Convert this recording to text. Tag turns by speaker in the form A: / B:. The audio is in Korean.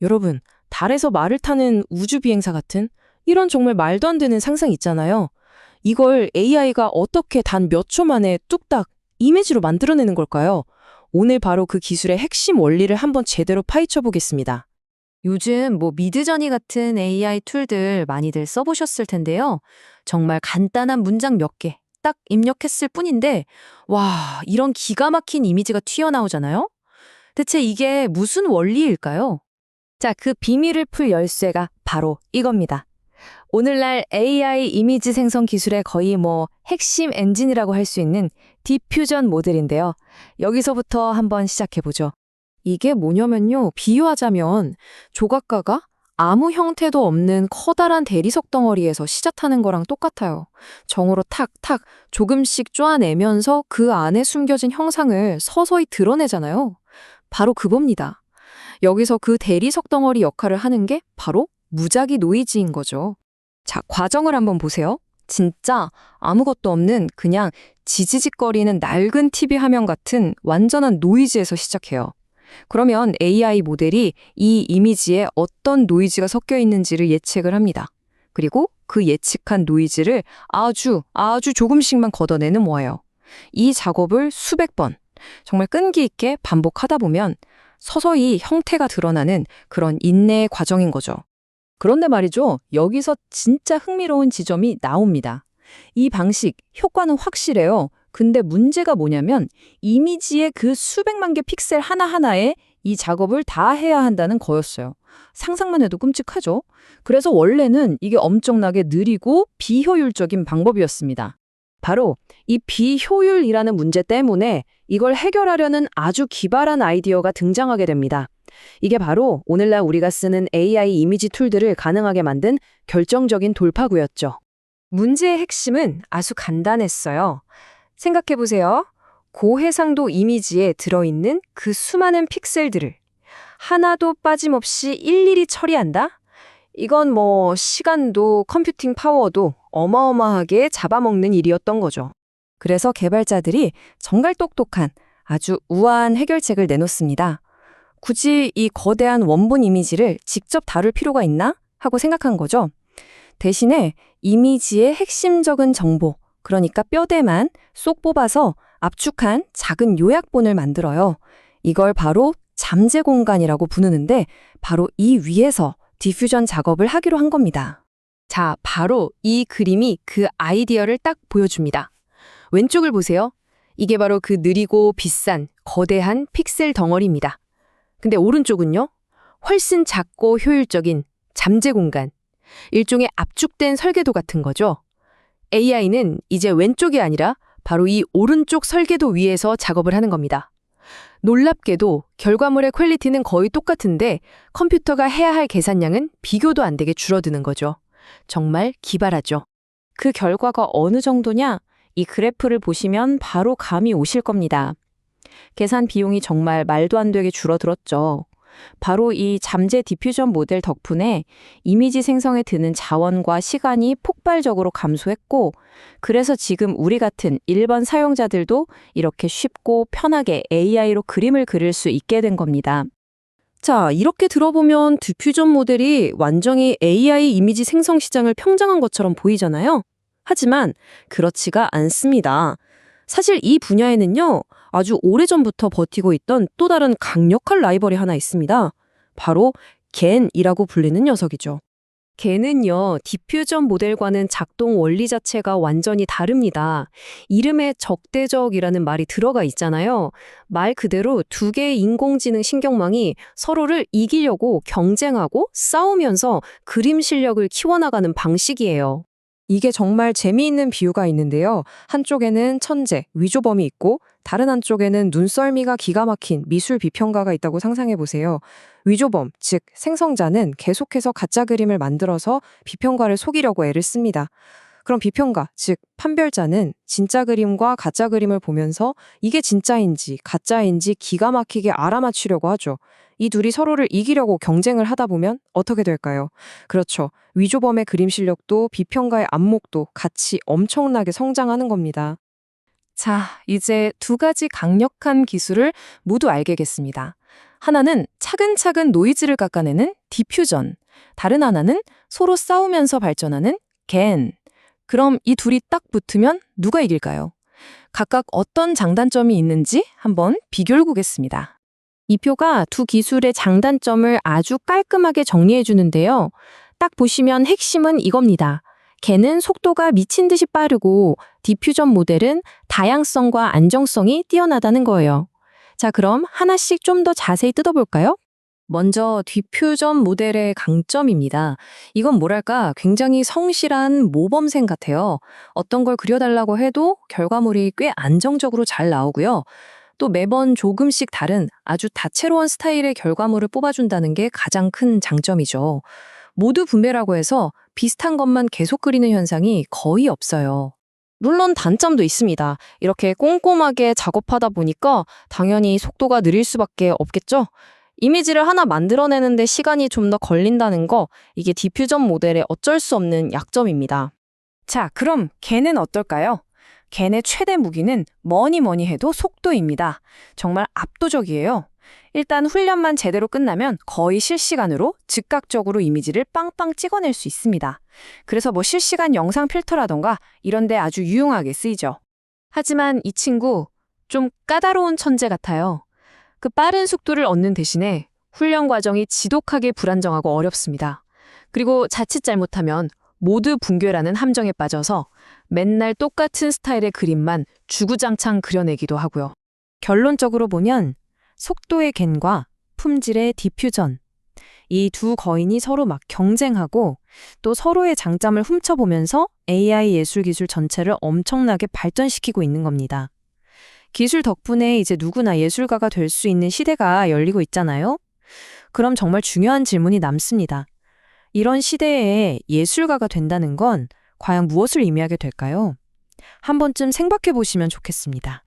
A: 여러분, 달에서 말을 타는 우주 비행사 같은 이런 정말 말도 안 되는 상상 있잖아요. 이걸 AI가 어떻게 단 몇 초 만에 뚝딱 이미지로 만들어내는 걸까요? 오늘 바로 그 기술의 핵심 원리를 한번 제대로 파헤쳐 보겠습니다.
B: 요즘 미드저니 같은 AI 툴들 많이들 써보셨을 텐데요. 정말 간단한 문장 몇 개 딱 입력했을 뿐인데, 와, 이런 기가 막힌 이미지가 튀어나오잖아요? 대체 이게 무슨 원리일까요?
A: 자, 그 비밀을 풀 열쇠가 바로 이겁니다. 오늘날 AI 이미지 생성 기술의 거의 핵심 엔진이라고 할 수 있는 디퓨전 모델인데요. 여기서부터 한번 시작해보죠. 이게 뭐냐면요. 비유하자면 조각가가 아무 형태도 없는 커다란 대리석 덩어리에서 시작하는 거랑 똑같아요. 정으로 탁탁 조금씩 쪼아내면서 그 안에 숨겨진 형상을 서서히 드러내잖아요. 바로 그겁니다. 여기서 그 대리석 덩어리 역할을 하는 게 바로 무작위 노이즈인 거죠. 자, 과정을 한번 보세요. 진짜 아무것도 없는 그냥 지지직거리는 낡은 TV 화면 같은 완전한 노이즈에서 시작해요. 그러면 AI 모델이 이 이미지에 어떤 노이즈가 섞여 있는지를 예측을 합니다. 그리고 그 예측한 노이즈를 아주 조금씩만 걷어내는 모아요. 이 작업을 수백 번, 정말 끈기 있게 반복하다 보면 서서히 형태가 드러나는 그런 인내의 과정인 거죠. 그런데 말이죠, 여기서 진짜 흥미로운 지점이 나옵니다. 이 방식, 효과는 확실해요. 근데 문제가 뭐냐면 이미지의 그 수백만 개 픽셀 하나하나에 이 작업을 다 해야 한다는 거였어요. 상상만 해도 끔찍하죠? 그래서 원래는 이게 엄청나게 느리고 비효율적인 방법이었습니다. 바로 이 비효율이라는 문제 때문에 이걸 해결하려는 아주 기발한 아이디어가 등장하게 됩니다. 이게 바로 오늘날 우리가 쓰는 AI 이미지 툴들을 가능하게 만든 결정적인 돌파구였죠. 문제의 핵심은 아주 간단했어요. 생각해보세요. 고해상도 이미지에 들어있는 그 수많은 픽셀들을 하나도 빠짐없이 일일이 처리한다? 이건 시간도 컴퓨팅 파워도 어마어마하게 잡아먹는 일이었던 거죠. 그래서 개발자들이 정말 똑똑한 아주 우아한 해결책을 내놓습니다. 굳이 이 거대한 원본 이미지를 직접 다룰 필요가 있나? 하고 생각한 거죠. 대신에 이미지의 핵심적인 정보, 그러니까 뼈대만 쏙 뽑아서 압축한 작은 요약본을 만들어요. 이걸 바로 잠재 공간이라고 부르는데 바로 이 위에서 디퓨전 작업을 하기로 한 겁니다. 자, 바로 이 그림이 그 아이디어를 딱 보여줍니다. 왼쪽을 보세요. 이게 바로 그 느리고 비싼 거대한 픽셀 덩어리입니다. 근데 오른쪽은요? 훨씬 작고 효율적인 잠재 공간. 일종의 압축된 설계도 같은 거죠. AI는 이제 왼쪽이 아니라 바로 이 오른쪽 설계도 위에서 작업을 하는 겁니다. 놀랍게도 결과물의 퀄리티는 거의 똑같은데 컴퓨터가 해야 할 계산량은 비교도 안 되게 줄어드는 거죠. 정말 기발하죠. 그 결과가 어느 정도냐? 이 그래프를 보시면 바로 감이 오실 겁니다. 계산 비용이 정말 말도 안 되게 줄어들었죠. 바로 이 잠재 디퓨전 모델 덕분에 이미지 생성에 드는 자원과 시간이 폭발적으로 감소했고, 그래서 지금 우리 같은 일반 사용자들도 이렇게 쉽고 편하게 AI로 그림을 그릴 수 있게 된 겁니다. 자, 이렇게 들어보면 디퓨전 모델이 완전히 AI 이미지 생성 시장을 평정한 것처럼 보이잖아요. 하지만 그렇지가 않습니다. 사실 이 분야에는요, 아주 오래전부터 버티고 있던 또 다른 강력한 라이벌이 하나 있습니다. 바로 겐이라고 불리는 녀석이죠. 겐은요, 디퓨전 모델과는 작동 원리 자체가 완전히 다릅니다. 이름에 적대적이라는 말이 들어가 있잖아요. 말 그대로 두 개의 인공지능 신경망이 서로를 이기려고 경쟁하고 싸우면서 그림 실력을 키워나가는 방식이에요. 이게 정말 재미있는 비유가 있는데요. 한쪽에는 천재, 위조범이 있고 다른 한쪽에는 눈썰미가 기가 막힌 미술 비평가가 있다고 상상해 보세요. 위조범, 즉 생성자는 계속해서 가짜 그림을 만들어서 비평가를 속이려고 애를 씁니다. 그럼 비평가, 즉 판별자는 진짜 그림과 가짜 그림을 보면서 이게 진짜인지 가짜인지 기가 막히게 알아맞히려고 하죠. 이 둘이 서로를 이기려고 경쟁을 하다 보면 어떻게 될까요? 그렇죠. 위조범의 그림 실력도 비평가의 안목도 같이 엄청나게 성장하는 겁니다. 자, 이제 두 가지 강력한 기술을 모두 알게겠습니다. 하나는 차근차근 노이즈를 깎아내는 디퓨전, 다른 하나는 서로 싸우면서 발전하는 겐. 그럼 이 둘이 딱 붙으면 누가 이길까요? 각각 어떤 장단점이 있는지 한번 비교해 보겠습니다.
B: 이 표가 두 기술의 장단점을 아주 깔끔하게 정리해 주는데요. 딱 보시면 핵심은 이겁니다. 겐은 속도가 미친 듯이 빠르고 디퓨전 모델은 다양성과 안정성이 뛰어나다는 거예요. 자, 그럼 하나씩 좀 더 자세히 뜯어볼까요? 먼저 디퓨전 모델의 강점입니다. 이건 뭐랄까 굉장히 성실한 모범생 같아요. 어떤 걸 그려달라고 해도 결과물이 꽤 안정적으로 잘 나오고요. 또 매번 조금씩 다른 아주 다채로운 스타일의 결과물을 뽑아준다는 게 가장 큰 장점이죠. 모두 분배라고 해서 비슷한 것만 계속 그리는 현상이 거의 없어요.
A: 물론 단점도 있습니다. 이렇게 꼼꼼하게 작업하다 보니까 당연히 속도가 느릴 수밖에 없겠죠? 이미지를 하나 만들어내는데 시간이 좀 더 걸린다는 거, 이게 디퓨전 모델의 어쩔 수 없는 약점입니다. 자, 그럼 겐은 어떨까요? 겐의 최대 무기는 뭐니 해도 속도입니다. 정말 압도적이에요. 일단 훈련만 제대로 끝나면 거의 실시간으로 즉각적으로 이미지를 빵빵 찍어낼 수 있습니다. 그래서 뭐 실시간 영상 필터라던가 이런 데 아주 유용하게 쓰이죠. 하지만 이 친구 좀 까다로운 천재 같아요. 그 빠른 속도를 얻는 대신에 훈련 과정이 지독하게 불안정하고 어렵습니다. 그리고 자칫 잘못하면 모두 붕괴라는 함정에 빠져서 맨날 똑같은 스타일의 그림만 주구장창 그려내기도 하고요. 결론적으로 보면 속도의 겐과 품질의 디퓨전, 이 두 거인이 서로 막 경쟁하고 또 서로의 장점을 훔쳐보면서 AI 예술 기술 전체를 엄청나게 발전시키고 있는 겁니다. 기술 덕분에 이제 누구나 예술가가 될 수 있는 시대가 열리고 있잖아요. 그럼 정말 중요한 질문이 남습니다. 이런 시대에 예술가가 된다는 건 과연 무엇을 의미하게 될까요? 한 번쯤 생각해 보시면 좋겠습니다.